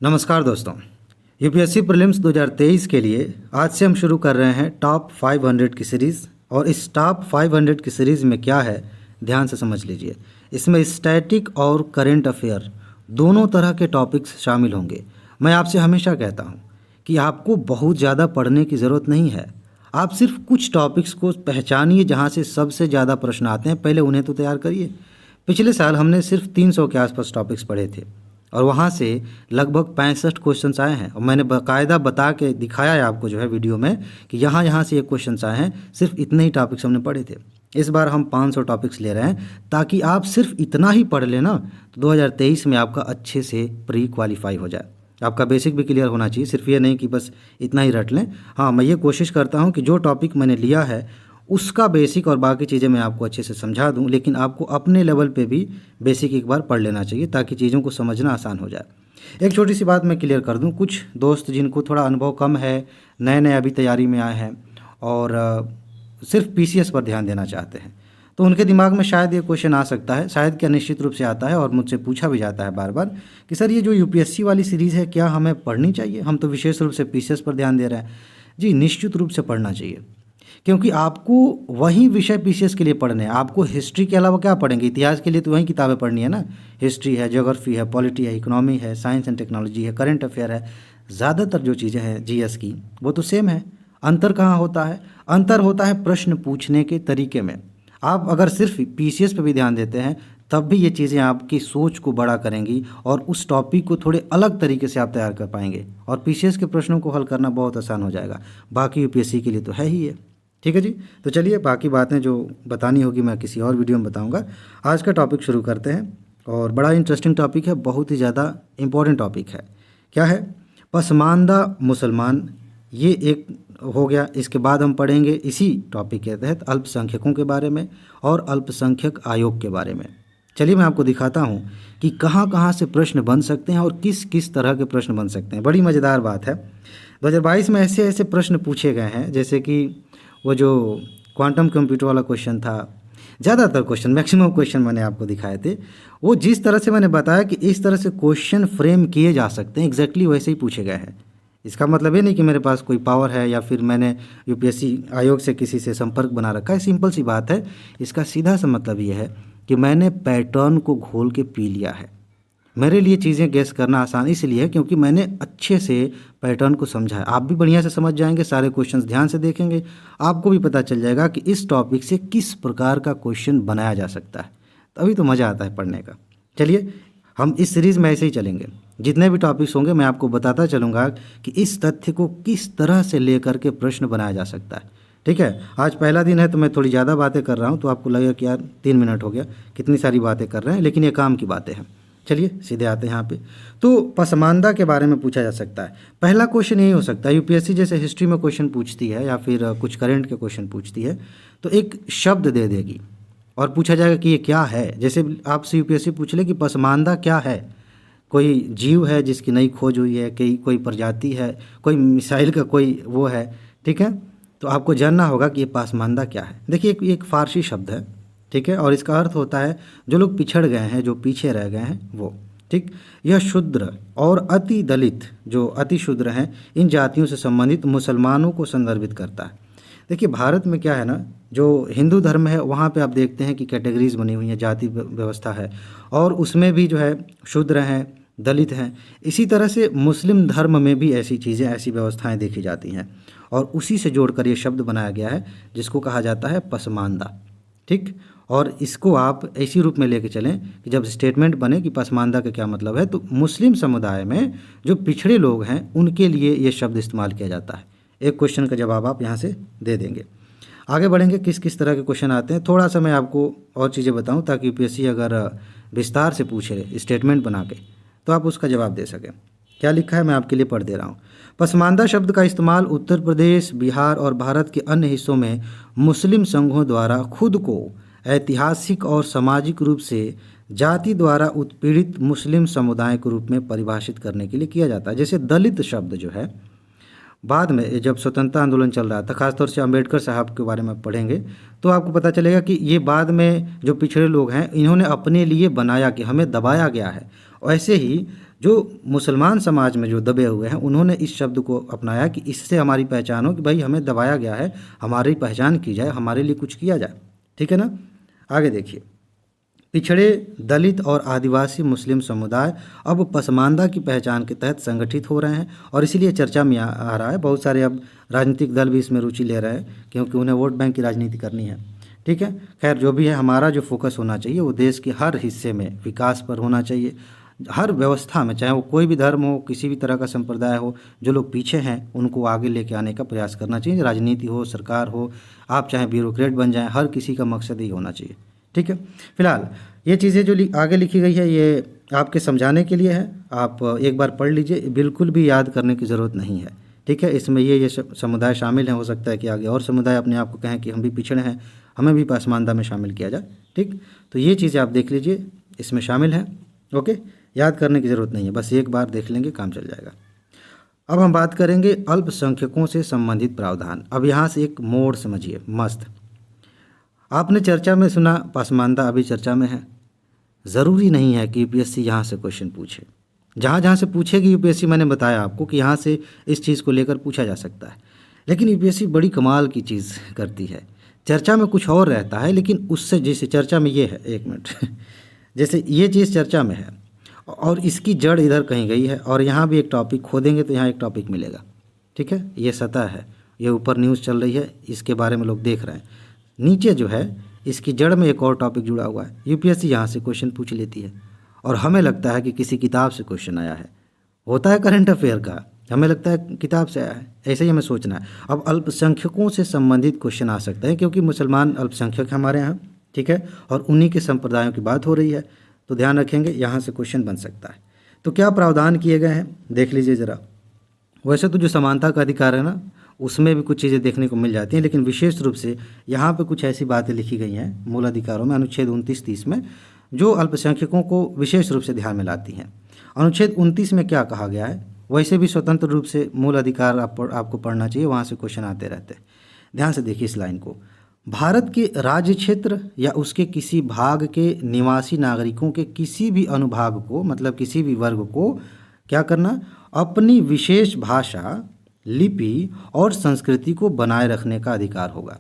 नमस्कार दोस्तों। UPSC prelims 2023 के लिए आज से हम शुरू कर रहे हैं टॉप 500 की सीरीज़। और इस टॉप 500 की सीरीज़ में क्या है, ध्यान से समझ लीजिए। इसमें स्टैटिक और करेंट अफेयर दोनों तरह के टॉपिक्स शामिल होंगे। मैं आपसे हमेशा कहता हूं कि आपको बहुत ज़्यादा पढ़ने की ज़रूरत नहीं है। आप सिर्फ कुछ टॉपिक्स को पहचानिए जहां से सबसे ज़्यादा प्रश्न आते हैं, पहले उन्हें तो तैयार करिए। पिछले साल हमने सिर्फ 300 के आसपास टॉपिक्स पढ़े थे और वहाँ से लगभग 65 क्वेश्चंस आए हैं। और मैंने बाकायदा बता के दिखाया है आपको जो है वीडियो में कि यहाँ यहाँ से ये क्वेश्चंस आए हैं। सिर्फ इतने ही टॉपिक्स हमने पढ़े थे। इस बार हम 500 टॉपिक्स ले रहे हैं ताकि आप सिर्फ इतना ही पढ़ लेना तो 2023 में आपका अच्छे से प्री क्वालिफाई हो जाए। आपका बेसिक भी क्लियर होना चाहिए, सिर्फ ये नहीं कि बस इतना ही रट लें। हाँ, मैं ये कोशिश करता हूँ कि जो टॉपिक मैंने लिया है उसका बेसिक और बाकी चीज़ें मैं आपको अच्छे से समझा दूं, लेकिन आपको अपने लेवल पे भी बेसिक एक बार पढ़ लेना चाहिए ताकि चीज़ों को समझना आसान हो जाए। एक छोटी सी बात मैं क्लियर कर दूं, कुछ दोस्त जिनको थोड़ा अनुभव कम है, नए नए अभी तैयारी में आए हैं और सिर्फ पीसीएस पर ध्यान देना चाहते हैं, तो उनके दिमाग में शायद ये क्वेश्चन आ सकता है, शायद क्या निश्चित रूप से आता है और मुझसे पूछा भी जाता है बार बार कि सर ये जो यूपीएससी वाली सीरीज़ है क्या हमें पढ़नी चाहिए, हम तो विशेष रूप से पीसीएस पर ध्यान दे रहे हैं। जी, निश्चित रूप से पढ़ना चाहिए, क्योंकि आपको वही विषय पीसीएस के लिए पढ़ने हैं। आपको हिस्ट्री के अलावा क्या पढ़ेंगे? इतिहास के लिए तो वही किताबें पढ़नी है ना। हिस्ट्री है, ज्योग्राफी है, पॉलिटी है, इकोनॉमी है, साइंस एंड टेक्नोलॉजी है, करंट अफेयर है। ज़्यादातर जो चीज़ें हैं जीएस की वो तो सेम है। अंतर कहाँ होता है? अंतर होता है प्रश्न पूछने के तरीके में। आप अगर सिर्फ पीसीएस पे भी ध्यान देते हैं तब भी ये चीज़ें आपकी सोच को बड़ा करेंगी और उस टॉपिक को थोड़े अलग तरीके से आप तैयार कर पाएंगे और पीसीएस के प्रश्नों को हल करना बहुत आसान हो जाएगा। बाकी यूपीएससी के लिए तो है ही है। ठीक है जी, तो चलिए बाकी बातें जो बतानी होगी मैं किसी और वीडियो में बताऊंगा। आज का टॉपिक शुरू करते हैं और बड़ा इंटरेस्टिंग टॉपिक है, बहुत ही ज़्यादा इम्पोर्टेंट टॉपिक है। क्या है? पसमानदा मुसलमान, ये एक हो गया। इसके बाद हम पढ़ेंगे इसी टॉपिक के तहत अल्पसंख्यकों के बारे में और अल्पसंख्यक आयोग के बारे में। चलिए मैं आपको दिखाता हूँ कि कहाँ कहाँ से प्रश्न बन सकते हैं और किस किस तरह के प्रश्न बन सकते हैं। बड़ी मज़ेदार बात है, 2022 में ऐसे ऐसे प्रश्न पूछे गए हैं जैसे कि वो जो क्वांटम कंप्यूटर वाला क्वेश्चन था, ज़्यादातर क्वेश्चन, मैक्सिमम क्वेश्चन मैंने आपको दिखाए थे। वो जिस तरह से मैंने बताया कि इस तरह से क्वेश्चन फ्रेम किए जा सकते हैं, एग्जैक्टली वैसे ही पूछे गए हैं। इसका मतलब ये नहीं कि मेरे पास कोई पावर है या फिर मैंने यूपीएससी आयोग से किसी से संपर्क बना रखा है। सिंपल सी बात है, इसका सीधा सा मतलब ये है कि मैंने पैटर्न को घोल के पी लिया है। मेरे लिए चीज़ें गेस करना आसान इसलिए है क्योंकि मैंने अच्छे से पैटर्न को समझा है। आप भी बढ़िया से समझ जाएंगे, सारे क्वेश्चंस ध्यान से देखेंगे, आपको भी पता चल जाएगा कि इस टॉपिक से किस प्रकार का क्वेश्चन बनाया जा सकता है। तभी तो मज़ा आता है पढ़ने का। चलिए हम इस सीरीज़ में ऐसे ही चलेंगे, जितने भी टॉपिक्स होंगे मैं आपको बताता चलूँगा कि इस तथ्य को किस तरह से लेकर के प्रश्न बनाया जा सकता है। ठीक है, आज पहला दिन है तो मैं थोड़ी ज़्यादा बातें कर रहा हूँ, तो आपको लगेगा कि यार 3 मिनट हो गया, कितनी सारी बातें कर रहे हैं, लेकिन ये काम की बातें हैं। चलिए सीधे आते हैं यहाँ पे। तो पसमानदा के बारे में पूछा जा सकता है। पहला क्वेश्चन यही हो सकता है, यूपीएससी जैसे हिस्ट्री में क्वेश्चन पूछती है या फिर कुछ करंट के क्वेश्चन पूछती है तो एक शब्द दे देगी और पूछा जाएगा कि ये क्या है। जैसे आपसे यूपीएससी पूछ ले कि पसमानदा क्या है, कोई जीव है जिसकी नई खोज हुई है, कोई प्रजाति है, कोई मिसाइल का कोई वो है, ठीक है, तो आपको जानना होगा कि ये पसमानदा क्या है। देखिए एक फारसी शब्द है, ठीक है, और इसका अर्थ होता है जो लोग पिछड़ गए हैं, जो पीछे रह गए हैं वो। ठीक, यह शूद्र और अति दलित, जो अति शूद्र हैं, इन जातियों से संबंधित मुसलमानों को संदर्भित करता है। देखिए भारत में क्या है ना, जो हिंदू धर्म है वहाँ पे आप देखते हैं कि कैटेगरीज बनी हुई हैं, जाति व्यवस्था है और उसमें भी जो है शूद्र हैं, दलित हैं। इसी तरह से मुस्लिम धर्म में भी ऐसी चीज़ें, ऐसी व्यवस्थाएं देखी जाती हैं और उसी से जोड़कर ये शब्द बनाया गया है जिसको कहा जाता है पसमानदा। ठीक, और इसको आप ऐसी रूप में लेके चलें कि जब स्टेटमेंट बने कि पसमानदा का क्या मतलब है, तो मुस्लिम समुदाय में जो पिछड़े लोग हैं उनके लिए ये शब्द इस्तेमाल किया जाता है। एक क्वेश्चन का जवाब आप यहाँ से दे देंगे। आगे बढ़ेंगे, किस किस तरह के क्वेश्चन आते हैं, थोड़ा सा मैं आपको और चीज़ें बताऊं ताकि यूपीएससी अगर विस्तार से पूछे स्टेटमेंट बना के तो आप उसका जवाब दे सकें। क्या लिखा है मैं आपके लिए पढ़ दे रहा हूँ। पसमानदा शब्द का इस्तेमाल उत्तर प्रदेश, बिहार और भारत के अन्य हिस्सों में मुस्लिम संघों द्वारा खुद को ऐतिहासिक और सामाजिक रूप से जाति द्वारा उत्पीड़ित मुस्लिम समुदाय के रूप में परिभाषित करने के लिए किया जाता है। जैसे दलित शब्द जो है, बाद में जब स्वतंत्रता आंदोलन चल रहा था, खासतौर से अंबेडकर साहब के बारे में पढ़ेंगे तो आपको पता चलेगा कि ये बाद में जो पिछड़े लोग हैं इन्होंने अपने लिए बनाया कि हमें दबाया गया है। वैसे ही जो मुसलमान समाज में जो दबे हुए हैं उन्होंने इस शब्द को अपनाया कि इससे हमारी पहचान हो कि भाई हमें दबाया गया है, हमारी पहचान की जाए, हमारे लिए कुछ किया जाए। ठीक है ना। आगे देखिए, पिछड़े, दलित और आदिवासी मुस्लिम समुदाय अब पसमानदा की पहचान के तहत संगठित हो रहे हैं और इसीलिए चर्चा में आ रहा है। बहुत सारे अब राजनीतिक दल भी इसमें रुचि ले रहे हैं क्योंकि उन्हें वोट बैंक की राजनीति करनी है। ठीक है, खैर जो भी है, हमारा जो फोकस होना चाहिए वो देश के हर हिस्से में विकास पर होना चाहिए, हर व्यवस्था में, चाहे वो कोई भी धर्म हो, किसी भी तरह का संप्रदाय हो, जो लोग पीछे हैं उनको आगे लेके आने का प्रयास करना चाहिए। राजनीति हो, सरकार हो, आप चाहे ब्यूरोक्रेट बन जाएं, हर किसी का मकसद ही होना चाहिए। ठीक है, फिलहाल ये चीज़ें जो आगे लिखी गई है ये आपके समझाने के लिए है, आप एक बार पढ़ लीजिए, बिल्कुल भी याद करने की ज़रूरत नहीं है। ठीक है, इसमें ये समुदाय शामिल हैं, हो सकता है कि आगे और समुदाय अपने आप को कहें कि हम भी पिछड़े हैं, हमें भी पसमानदा में शामिल किया जाए। ठीक, तो ये चीज़ें आप देख लीजिए, इसमें शामिल हैं। ओके, याद करने की ज़रूरत नहीं है, बस एक बार देख लेंगे काम चल जाएगा। अब हम बात करेंगे अल्पसंख्यकों से संबंधित प्रावधान। अब यहाँ से एक मोड़ समझिए मस्त। आपने चर्चा में सुना पसमानदा अभी चर्चा में है, ज़रूरी नहीं है कि यूपीएससी यहाँ से क्वेश्चन पूछे। जहाँ जहाँ से पूछेगी यूपीएससी, मैंने बताया आपको कि यहाँ से इस चीज़ को लेकर पूछा जा सकता है, लेकिन यूपीएससी बड़ी कमाल की चीज़ करती है। चर्चा में कुछ और रहता है, लेकिन उससे, जैसे चर्चा में ये है, एक मिनट जैसे ये चीज़ चर्चा में है और इसकी जड़ इधर कहीं गई है और यहाँ भी एक टॉपिक खोदेंगे तो यहाँ एक टॉपिक मिलेगा। ठीक है, ये सतह है, ये ऊपर न्यूज़ चल रही है, इसके बारे में लोग देख रहे हैं, नीचे जो है इसकी जड़ में एक और टॉपिक जुड़ा हुआ है। यूपीएससी यहाँ से क्वेश्चन पूछ लेती है और हमें लगता है कि किसी किताब से क्वेश्चन आया है, होता है करंट अफेयर का, हमें लगता है किताब से आया है, ऐसे ही हमें सोचना है। अब अल्पसंख्यकों से संबंधित क्वेश्चन आ सकते हैं क्योंकि मुसलमान अल्पसंख्यक हमारे यहाँ, ठीक है, और उन्हीं के संप्रदायों की बात हो रही है, तो ध्यान रखेंगे यहाँ से क्वेश्चन बन सकता है। तो क्या प्रावधान किए गए हैं देख लीजिए ज़रा। वैसे तो जो समानता का अधिकार है ना, उसमें भी कुछ चीज़ें देखने को मिल जाती हैं, लेकिन विशेष रूप से यहाँ पे कुछ ऐसी बातें लिखी गई हैं मूल अधिकारों में, अनुच्छेद 29-30 में, जो अल्पसंख्यकों को विशेष रूप से ध्यान में लाती हैं। अनुच्छेद 29 में क्या कहा गया है, वैसे भी स्वतंत्र रूप से मूल अधिकार आपको पढ़ना चाहिए, वहाँ से क्वेश्चन आते रहते हैं। ध्यान से देखिए इस लाइन को। भारत के राज्य क्षेत्र या उसके किसी भाग के निवासी नागरिकों के किसी भी अनुभाग को, मतलब किसी भी वर्ग को क्या करना, अपनी विशेष भाषा, लिपि और संस्कृति को बनाए रखने का अधिकार होगा।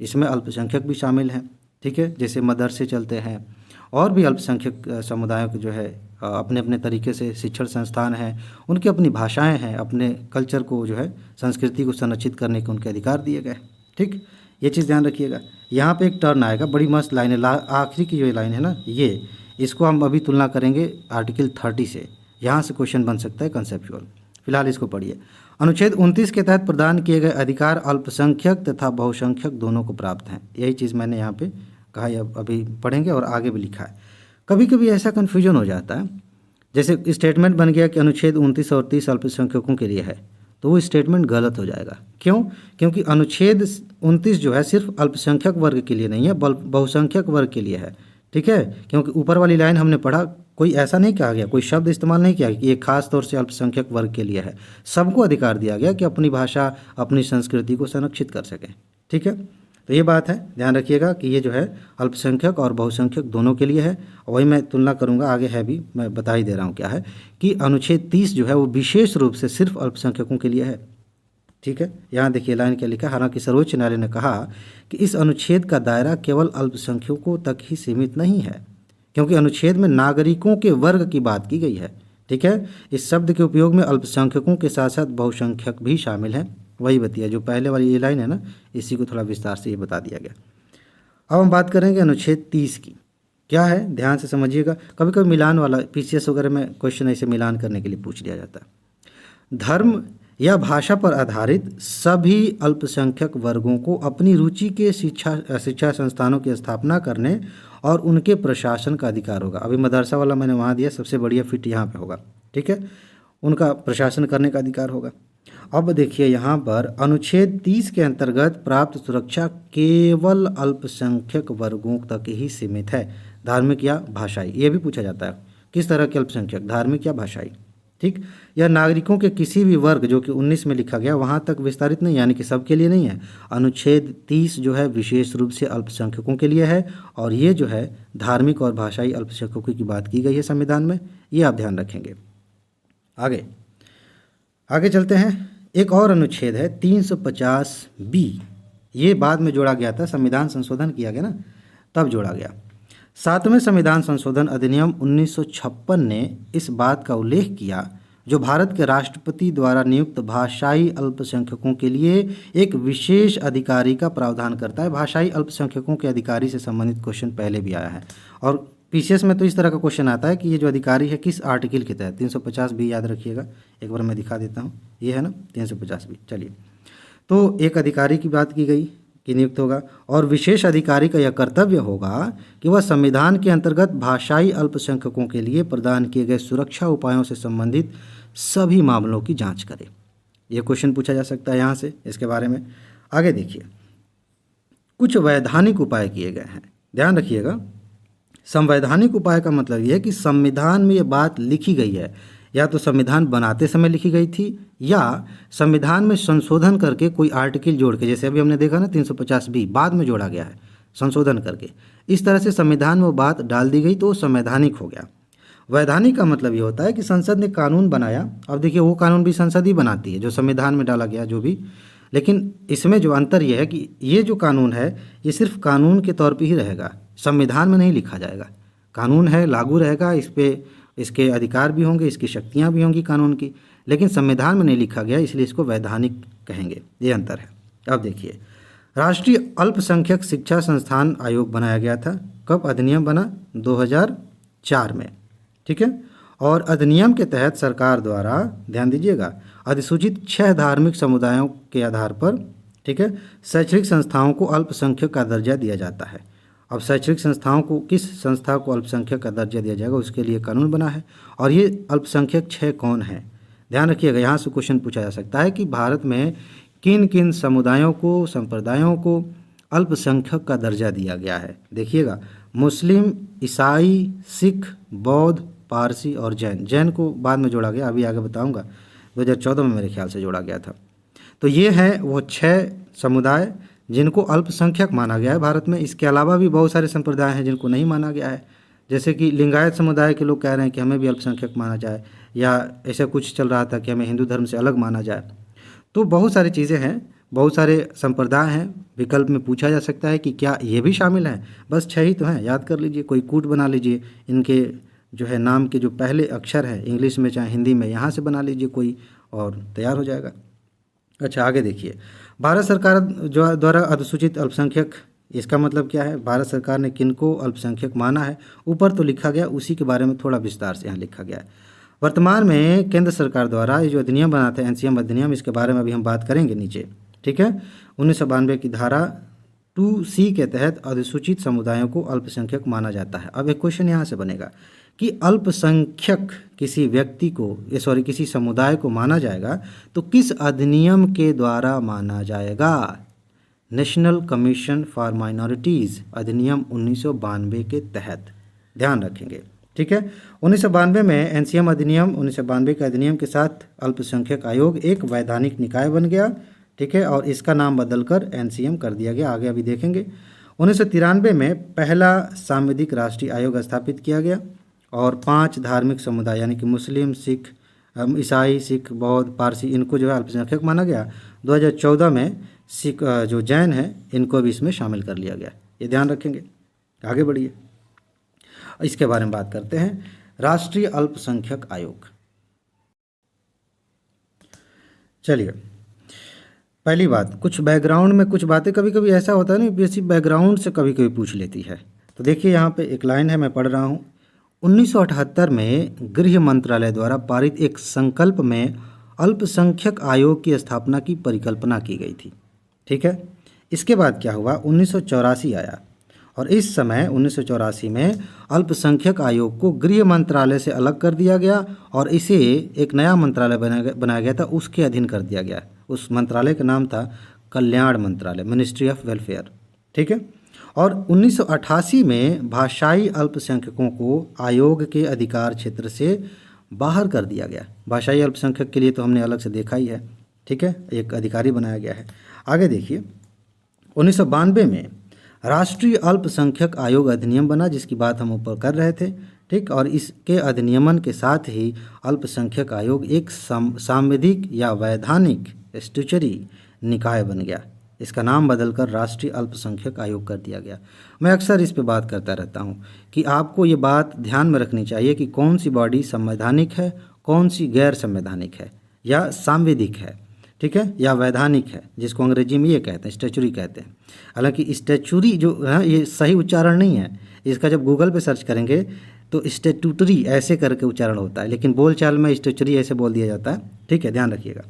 इसमें अल्पसंख्यक भी शामिल हैं। ठीक है, जैसे मदरसे चलते हैं और भी अल्पसंख्यक समुदायों के जो है अपने अपने तरीके से शिक्षण संस्थान हैं, उनकी अपनी भाषाएं हैं, अपने कल्चर को जो है, संस्कृति को संरक्षित करने के उनके अधिकार दिए गए। ठीक, ये चीज़ ध्यान रखिएगा। यहाँ पे एक टर्न आएगा, बड़ी मस्त लाइन है, आखिरी की जो लाइन है ना, ये इसको हम अभी तुलना करेंगे आर्टिकल 30 से, यहाँ से क्वेश्चन बन सकता है कंसेप्चुअल। फिलहाल इसको पढ़िए। अनुच्छेद 29 के तहत प्रदान किए गए अधिकार अल्पसंख्यक तथा बहुसंख्यक दोनों को प्राप्त हैं। यही चीज़ मैंने यहाँ पे कहा, अभी पढ़ेंगे और आगे भी लिखा है। कभी कभी ऐसा कन्फ्यूजन हो जाता है, जैसे स्टेटमेंट बन गया कि अनुच्छेद 29 और 30 अल्पसंख्यकों के लिए है, तो वो स्टेटमेंट गलत हो जाएगा। क्यों? क्योंकि अनुच्छेद 29 जो है सिर्फ अल्पसंख्यक वर्ग के लिए नहीं है, बहुसंख्यक वर्ग के लिए है। ठीक है, क्योंकि ऊपर वाली लाइन हमने पढ़ा, कोई ऐसा नहीं कहा गया, कोई शब्द इस्तेमाल नहीं किया कि ये खास तौर से अल्पसंख्यक वर्ग के लिए है। सबको अधिकार दिया गया कि अपनी भाषा, अपनी संस्कृति को संरक्षित कर सकें। ठीक है, तो ये बात है, ध्यान रखिएगा कि ये जो है अल्पसंख्यक और बहुसंख्यक दोनों के लिए है। और वही मैं तुलना करूंगा, आगे है भी, मैं बता ही दे रहा हूँ क्या है, कि अनुच्छेद 30 जो है वो विशेष रूप से सिर्फ अल्पसंख्यकों के लिए है। ठीक है, यहाँ देखिए लाइन क्या लिखा है। हालांकि सर्वोच्च न्यायालय ने कहा कि इस अनुच्छेद का दायरा केवल अल्पसंख्यकों तक ही सीमित नहीं है, क्योंकि अनुच्छेद में नागरिकों के वर्ग की बात की गई है। ठीक है, इस शब्द के उपयोग में अल्पसंख्यकों के साथ साथ बहुसंख्यक भी शामिल हैं। वही बतिया जो पहले वाली ये लाइन है ना, इसी को थोड़ा विस्तार से ये बता दिया गया। अब हम बात करेंगे अनुच्छेद 30 की। क्या है, ध्यान से समझिएगा। कभी कभी मिलान वाला, पीसीएस वगैरह में क्वेश्चन ऐसे मिलान करने के लिए पूछ लिया जाता है। धर्म या भाषा पर आधारित सभी अल्पसंख्यक वर्गों को अपनी रुचि के शिक्षा संस्थानों की स्थापना करने और उनके प्रशासन का अधिकार होगा। अभी मदरसा वाला मैंने वहाँ दिया, सबसे बढ़िया फिट यहाँ पे होगा। ठीक है, उनका प्रशासन करने का अधिकार होगा। अब देखिए यहाँ पर अनुच्छेद 30 के अंतर्गत प्राप्त सुरक्षा केवल अल्पसंख्यक वर्गों तक ही सीमित है, धार्मिक या भाषाई। ये भी पूछा जाता है, किस तरह के अल्पसंख्यक, धार्मिक या भाषाई। ठीक, यह नागरिकों के किसी भी वर्ग, जो कि 19 में लिखा गया, वहाँ तक विस्तारित नहीं, यानी कि सबके लिए नहीं है। अनुच्छेद 30 जो है विशेष रूप से अल्पसंख्यकों के लिए है, और ये जो है धार्मिक और भाषाई अल्पसंख्यकों की बात की गई है संविधान में, ये आप ध्यान रखेंगे। आगे आगे चलते हैं। एक और अनुच्छेद है 350B, ये बाद में जोड़ा गया था, संविधान संशोधन किया गया ना, तब जोड़ा गया। 7वें संविधान संशोधन अधिनियम 1956 ने इस बात का उल्लेख किया जो भारत के राष्ट्रपति द्वारा नियुक्त भाषाई अल्पसंख्यकों के लिए एक विशेष अधिकारी का प्रावधान करता है। भाषाई अल्पसंख्यकों के अधिकारी से संबंधित क्वेश्चन पहले भी आया है और पीसीएस में तो इस तरह का क्वेश्चन आता है कि ये जो अधिकारी है किस आर्टिकल के तहत, 350B याद रखिएगा, एक बार मैं दिखा देता हूँ, ये है ना 350B। चलिए, तो एक अधिकारी की बात की गई कि नियुक्त होगा और विशेष अधिकारी का यह कर्तव्य होगा कि वह संविधान के अंतर्गत भाषाई अल्पसंख्यकों के लिए प्रदान किए गए सुरक्षा उपायों से संबंधित सभी मामलों की जांच करे। यह क्वेश्चन पूछा जा सकता है यहाँ से इसके बारे में। आगे देखिए, कुछ वैधानिक उपाय किए गए हैं, ध्यान रखिएगा। संवैधानिक उपाय का मतलब यह है कि संविधान में ये बात लिखी गई है, या तो संविधान बनाते समय लिखी गई थी या संविधान में संशोधन करके कोई आर्टिकल जोड़ के, जैसे अभी हमने देखा ना 350B बाद में जोड़ा गया है संशोधन करके, इस तरह से संविधान में वो बात डाल दी गई तो वो संवैधानिक हो गया। वैधानिक का मतलब ये होता है कि संसद ने कानून बनाया, अब देखिए वो कानून भी संसद ही बनाती है जो संविधान में डाला गया जो भी, लेकिन इसमें जो अंतर यह है कि ये जो कानून है ये सिर्फ कानून के तौर पर ही रहेगा, संविधान में नहीं लिखा जाएगा। कानून है, लागू रहेगा, इस पे इसके अधिकार भी होंगे, इसकी शक्तियाँ भी होंगी कानून की, लेकिन संविधान में नहीं लिखा गया, इसलिए इसको वैधानिक कहेंगे, ये अंतर है। अब देखिए, राष्ट्रीय अल्पसंख्यक शिक्षा संस्थान आयोग बनाया गया था, कब अधिनियम बना, 2004 में, ठीक है। और अधिनियम के तहत सरकार द्वारा, ध्यान दीजिएगा, अधिसूचित 6 धार्मिक समुदायों के आधार पर, ठीक है, शैक्षणिक संस्थाओं को अल्पसंख्यक का दर्जा दिया जाता है। अब शैक्षणिक संस्थाओं को, किस संस्था को अल्पसंख्यक का दर्जा दिया जाएगा, उसके लिए कानून बना है। और ये अल्पसंख्यक 6 कौन है, ध्यान रखिएगा, यहाँ से क्वेश्चन पूछा जा सकता है कि भारत में किन किन समुदायों को, संप्रदायों को अल्पसंख्यक का दर्जा दिया गया है। देखिएगा, मुस्लिम, ईसाई, सिख, बौद्ध, पारसी और जैन। जैन को बाद में जोड़ा गया, अभी आगे बताऊँगा, 2014 में मेरे ख्याल से जोड़ा गया था। तो ये हैं वो 6 समुदाय जिनको अल्पसंख्यक माना गया है भारत में। इसके अलावा भी बहुत सारे संप्रदाय हैं जिनको नहीं माना गया है, जैसे कि लिंगायत समुदाय के लोग कह रहे हैं कि हमें भी अल्पसंख्यक माना जाए, या ऐसा कुछ चल रहा था कि हमें हिंदू धर्म से अलग माना जाए। तो बहुत सारी चीज़ें हैं, बहुत सारे संप्रदाय हैं, विकल्प में पूछा जा सकता है कि क्या ये भी शामिल हैं। बस 6 ही तो हैं, याद कर लीजिए, कोई कूट बना लीजिए, इनके जो है नाम के जो पहले अक्षर हैं इंग्लिश में चाहे हिंदी में, यहाँ से बना लीजिए कोई, और तैयार हो जाएगा। अच्छा, आगे देखिए, भारत सरकार जो द्वारा अधिसूचित अल्पसंख्यक, इसका मतलब क्या है, भारत सरकार ने किनको अल्पसंख्यक माना है, ऊपर तो लिखा गया, उसी के बारे में थोड़ा विस्तार से यहाँ लिखा गया है। वर्तमान में केंद्र सरकार द्वारा ये जो अधिनियम बनाते हैं, एनसीएम अधिनियम, इसके बारे में अभी हम बात करेंगे नीचे, ठीक है। 1992 की धारा 2C के तहत अधिसूचित समुदायों को अल्पसंख्यक माना जाता है। अब एक क्वेश्चन यहाँ से बनेगा कि अल्पसंख्यक किसी व्यक्ति को, किसी समुदाय को माना जाएगा तो किस अधिनियम के द्वारा माना जाएगा। नेशनल कमीशन फॉर माइनॉरिटीज़ अधिनियम 1992 के तहत, ध्यान रखेंगे, ठीक है। 1992 में एनसीएम अधिनियम, 1992 के अधिनियम के साथ अल्पसंख्यक आयोग एक वैधानिक निकाय बन गया, ठीक है, और इसका नाम बदलकर एनसीएम कर दिया गया, आगे अभी देखेंगे। 1993 में पहला सांविधिक राष्ट्रीय आयोग स्थापित किया गया और 5 धार्मिक समुदाय यानी कि मुस्लिम, सिख, ईसाई, सिख, बौद्ध, पारसी, इनको जो है अल्पसंख्यक माना गया। 2014 में सिख जो जैन हैं इनको भी इसमें शामिल कर लिया गया, ये ध्यान रखेंगे। आगे बढ़िए, इसके बारे में बात करते हैं, राष्ट्रीय अल्पसंख्यक आयोग। चलिए, पहली बात, कुछ बैकग्राउंड में कुछ बातें कभी कभी ऐसा होता है ना, यूपीएससी बैकग्राउंड से कभी कभी पूछ लेती है। तो देखिए यहाँ पे एक लाइन है, मैं पढ़ रहा हूँ। 1978 में गृह मंत्रालय द्वारा पारित एक संकल्प में अल्पसंख्यक आयोग की स्थापना की परिकल्पना की गई थी, ठीक है। इसके बाद क्या हुआ, 1984 आया और इस समय 1984 में अल्पसंख्यक आयोग को गृह मंत्रालय से अलग कर दिया गया और इसे एक नया मंत्रालय बनाया गया था, उसके अधीन कर दिया गया। उस मंत्रालय का नाम था कल्याण मंत्रालय, मिनिस्ट्री ऑफ वेलफेयर, ठीक है। और 1988 में भाषाई अल्पसंख्यकों को आयोग के अधिकार क्षेत्र से बाहर कर दिया गया। भाषाई अल्पसंख्यक के लिए तो हमने अलग से देखा ही है, ठीक है, एक अधिकारी बनाया गया है। आगे देखिए, 1992 में राष्ट्रीय अल्पसंख्यक आयोग अधिनियम बना, जिसकी बात हम ऊपर कर रहे थे, ठीक। और इसके अधिनियमन के साथ ही अल्पसंख्यक आयोग एक सांविधिक या वैधानिक स्टैट्यूटरी निकाय बन गया। इसका नाम बदलकर राष्ट्रीय अल्पसंख्यक आयोग कर दिया गया। मैं अक्सर इस पे बात करता रहता हूँ कि आपको ये बात ध्यान में रखनी चाहिए कि कौन सी बॉडी संवैधानिक है, कौन सी गैर संवैधानिक है या सांविधिक है, ठीक है, या वैधानिक है, जिसको अंग्रेजी में ये कहते हैं स्टैट्यूटरी कहते हैं। हालांकि स्टैट्यूटरी जो है ये सही उच्चारण नहीं है, इसका जब गूगल पे सर्च करेंगे तो स्टैट्यूटरी ऐसे करके उच्चारण होता है, लेकिन बोलचाल में स्टैट्यूटरी ऐसे बोल दिया जाता है, ठीक है, ध्यान रखिएगा।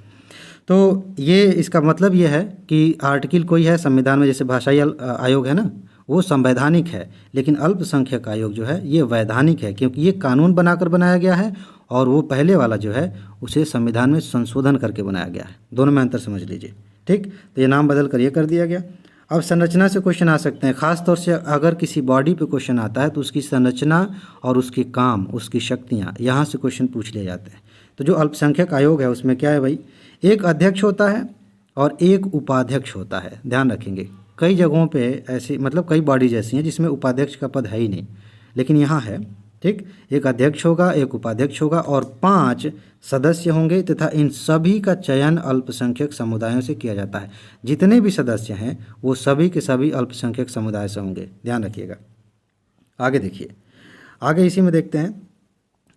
तो ये इसका मतलब ये है कि आर्टिकल कोई है संविधान में, जैसे भाषाई आयोग है ना, वो संवैधानिक है, लेकिन अल्पसंख्यक आयोग जो है ये वैधानिक है, क्योंकि ये कानून बनाकर बनाया गया है और वो पहले वाला जो है उसे संविधान में संशोधन करके बनाया गया है। दोनों में अंतर समझ लीजिए, ठीक। तो ये नाम बदल कर ये कर दिया गया। अब संरचना से क्वेश्चन आ सकते हैं, खास तौर से अगर किसी बॉडी पे क्वेश्चन आता है तो उसकी संरचना और उसके काम, उसकी शक्तियाँ, यहाँ से क्वेश्चन पूछ लिए जाते हैं। तो जो अल्पसंख्यक आयोग है उसमें क्या है भाई, एक अध्यक्ष होता है और एक उपाध्यक्ष होता है। ध्यान रखेंगे, कई जगहों पे ऐसी मतलब कई बॉडीज ऐसी हैं जिसमें उपाध्यक्ष का पद है ही नहीं, लेकिन यहाँ है, ठीक। एक अध्यक्ष होगा, एक उपाध्यक्ष होगा और 5 सदस्य होंगे तथा इन सभी का चयन अल्पसंख्यक समुदायों से किया जाता है। जितने भी सदस्य हैं वो सभी के सभी अल्पसंख्यक समुदाय से होंगे, ध्यान रखिएगा। आगे देखिए, आगे इसी में देखते हैं,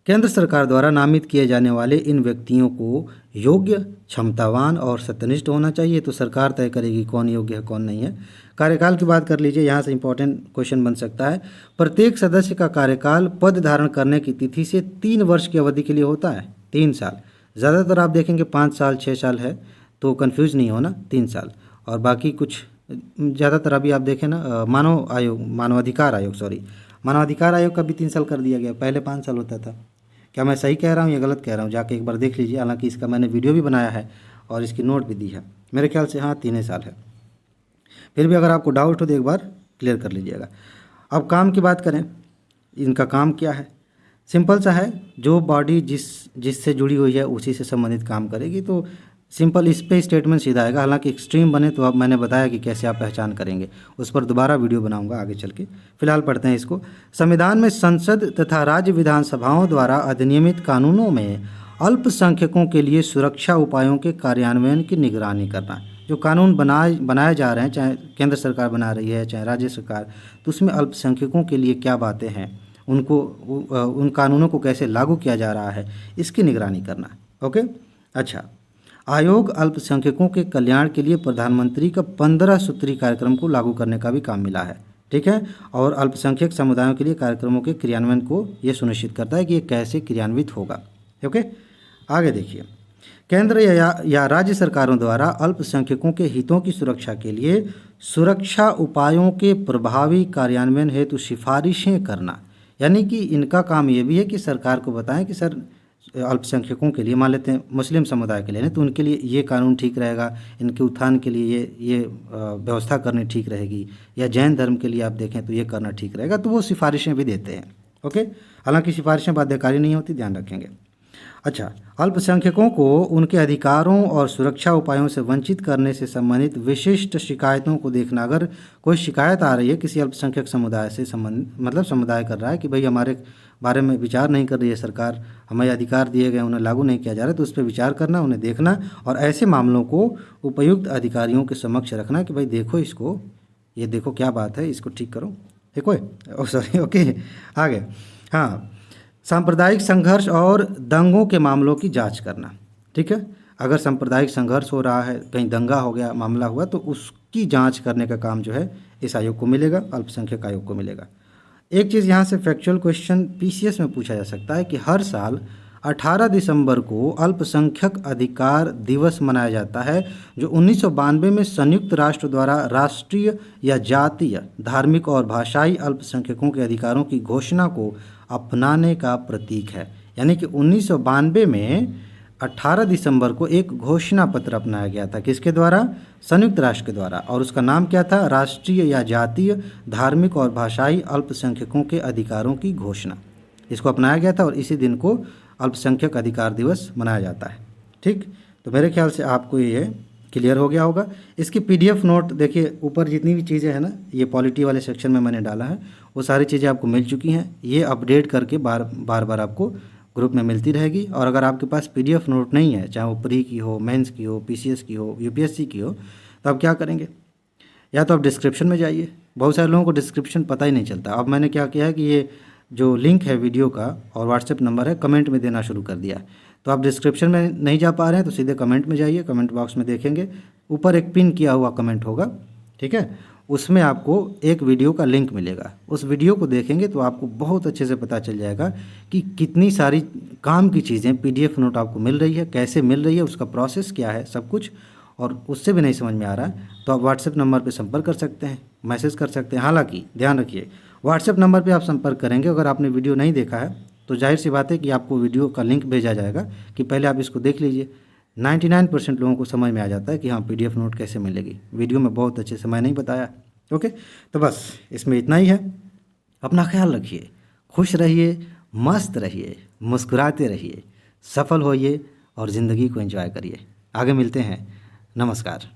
केंद्र सरकार द्वारा नामित किए जाने वाले इन व्यक्तियों को योग्य, क्षमतावान और सत्यनिष्ठ होना चाहिए। तो सरकार तय करेगी कौन योग्य है कौन नहीं है। कार्यकाल की बात कर लीजिए, यहाँ से इंपॉर्टेंट क्वेश्चन बन सकता है। प्रत्येक सदस्य का कार्यकाल पद धारण करने की तिथि से 3 वर्ष की अवधि के लिए होता है, 3 साल। ज़्यादातर आप देखेंगे 5 साल 6 साल है, तो कन्फ्यूज़ नहीं होना, 3 साल। और बाकी कुछ ज़्यादातर अभी आप देखें ना, मानवाधिकार आयोग का भी 3 साल कर दिया गया, पहले 5 साल होता था। क्या मैं सही कह रहा हूँ या गलत कह रहा हूँ, जाके एक बार देख लीजिए। हालांकि इसका मैंने वीडियो भी बनाया है और इसकी नोट भी दी है, मेरे ख्याल से हाँ 3 साल है। फिर भी अगर आपको डाउट हो तो एक बार क्लियर कर लीजिएगा। अब काम की बात करें, इनका काम क्या है, सिंपल सा है, जो बॉडी जिससे जुड़ी हुई है उसी से संबंधित काम करेगी। तो सिंपल इस पे स्टेटमेंट सीधा आएगा। हालांकि एक्सट्रीम बने तो अब मैंने बताया कि कैसे आप पहचान करेंगे, उस पर दोबारा वीडियो बनाऊंगा आगे चल के। फिलहाल पढ़ते हैं इसको। संविधान में संसद तथा राज्य विधानसभाओं द्वारा अधिनियमित कानूनों में अल्पसंख्यकों के लिए सुरक्षा उपायों के कार्यान्वयन की निगरानी करना। जो कानून बनाए जा रहे हैं, चाहे केंद्र सरकार बना रही है चाहे राज्य सरकार, तो उसमें अल्पसंख्यकों के लिए क्या बातें हैं, उनको उन कानूनों को कैसे लागू किया जा रहा है, इसकी निगरानी करना। ओके, अच्छा। आयोग अल्पसंख्यकों के कल्याण के लिए प्रधानमंत्री का 15 सूत्री कार्यक्रम को लागू करने का भी काम मिला है, ठीक है। और अल्पसंख्यक समुदायों के लिए कार्यक्रमों के क्रियान्वयन को ये सुनिश्चित करता है कि ये कैसे क्रियान्वित होगा। ओके, आगे देखिए, केंद्र या राज्य सरकारों द्वारा अल्पसंख्यकों के हितों की सुरक्षा के लिए सुरक्षा उपायों के प्रभावी कार्यान्वयन हेतु सिफारिशें करना। यानी कि इनका काम ये भी है कि सरकार को बताएं कि सर अल्पसंख्यकों के लिए, मान लेते हैं मुस्लिम समुदाय के लिए ना, तो उनके लिए ये कानून ठीक रहेगा, इनके उत्थान के लिए ये व्यवस्था करनी ठीक रहेगी, या जैन धर्म के लिए आप देखें तो ये करना ठीक रहेगा, तो वो सिफारिशें भी देते हैं। ओके, हालांकि सिफारिशें बाध्यकारी नहीं होती, ध्यान रखेंगे। अच्छा, अल्पसंख्यकों को उनके अधिकारों और सुरक्षा उपायों से वंचित करने से संबंधित विशिष्ट शिकायतों को देखना। अगर कोई शिकायत आ रही है किसी अल्पसंख्यक समुदाय से संबंधित, मतलब समुदाय कर रहा है कि भाई हमारे बारे में विचार नहीं कर रही है सरकार, हमें अधिकार दिए गए उन्हें लागू नहीं किया जा रहा, तो उस पर विचार करना, उन्हें देखना और ऐसे मामलों को उपयुक्त अधिकारियों के समक्ष रखना कि भाई देखो इसको, ये देखो क्या बात है, इसको ठीक करो। ठीक है, सॉरी, ओके, आगे। हाँ, सांप्रदायिक संघर्ष और दंगों के मामलों की जांच करना। ठीक है, अगर सांप्रदायिक संघर्ष हो रहा है, कहीं दंगा हो गया, मामला हुआ, तो उसकी जांच करने का काम जो है इस आयोग को मिलेगा, अल्पसंख्यक आयोग को मिलेगा। एक चीज़ यहाँ से फैक्चुअल क्वेश्चन पीसीएस में पूछा जा सकता है कि हर साल 18 दिसंबर को अल्पसंख्यक अधिकार दिवस मनाया जाता है, जो 1992 में संयुक्त राष्ट्र द्वारा राष्ट्रीय या जातीय, धार्मिक और भाषाई अल्पसंख्यकों के अधिकारों की घोषणा को अपनाने का प्रतीक है। यानी कि 1992 में 18 दिसंबर को एक घोषणा पत्र अपनाया गया था, किसके द्वारा? संयुक्त राष्ट्र के द्वारा, और उसका नाम क्या था? राष्ट्रीय या जातीय, धार्मिक और भाषाई अल्पसंख्यकों के अधिकारों की घोषणा। इसको अपनाया गया था और इसी दिन को अल्पसंख्यक अधिकार दिवस मनाया जाता है। ठीक, तो मेरे ख्याल से आपको ये क्लियर हो गया होगा। इसकी पीडीएफ नोट देखिए, ऊपर जितनी भी चीज़ें हैं ना, ये पॉलिटी वाले सेक्शन में मैंने डाला है, वो सारी चीज़ें आपको मिल चुकी हैं। ये अपडेट करके बार बार आपको ग्रुप में मिलती रहेगी। और अगर आपके पास पीडीएफ नोट नहीं है, चाहे वो प्री की हो, मेंस की हो, पीसीएस की हो, यूपीएससी की हो, तो आप क्या करेंगे, या तो आप डिस्क्रिप्शन में जाइए। बहुत सारे लोगों को डिस्क्रिप्शन पता ही नहीं चलता। अब मैंने क्या किया है कि ये जो लिंक है वीडियो का और व्हाट्सएप नंबर है, कमेंट में देना शुरू कर दिया। तो आप डिस्क्रिप्शन में नहीं जा पा रहे हैं तो सीधे कमेंट में जाइए, कमेंट बॉक्स में देखेंगे ऊपर एक पिन किया हुआ कमेंट होगा, ठीक है, उसमें आपको एक वीडियो का लिंक मिलेगा। उस वीडियो को देखेंगे तो आपको बहुत अच्छे से पता चल जाएगा कि कितनी सारी काम की चीज़ें पीडीएफ नोट आपको मिल रही है, कैसे मिल रही है, उसका प्रोसेस क्या है, सब कुछ। और उससे भी नहीं समझ में आ रहा है तो आप व्हाट्सएप नंबर पर संपर्क कर सकते हैं, मैसेज कर सकते हैं। हालांकि ध्यान रखिए, व्हाट्सएप नंबर पे आप संपर्क करेंगे, अगर आपने वीडियो नहीं देखा है तो जाहिर सी बात है कि आपको वीडियो का लिंक भेजा जाएगा कि पहले आप इसको देख लीजिए। 99% लोगों को समझ में आ जाता है कि हाँ पीडीएफ नोट कैसे मिलेगी। वीडियो में बहुत अच्छे से मैं नहीं बताया। ओके, तो बस इसमें इतना ही है। अपना ख्याल रखिए, खुश रहिए, मस्त रहिए, मुस्कुराते रहिए, सफल होइए और ज़िंदगी को एंजॉय करिए। आगे मिलते हैं। नमस्कार।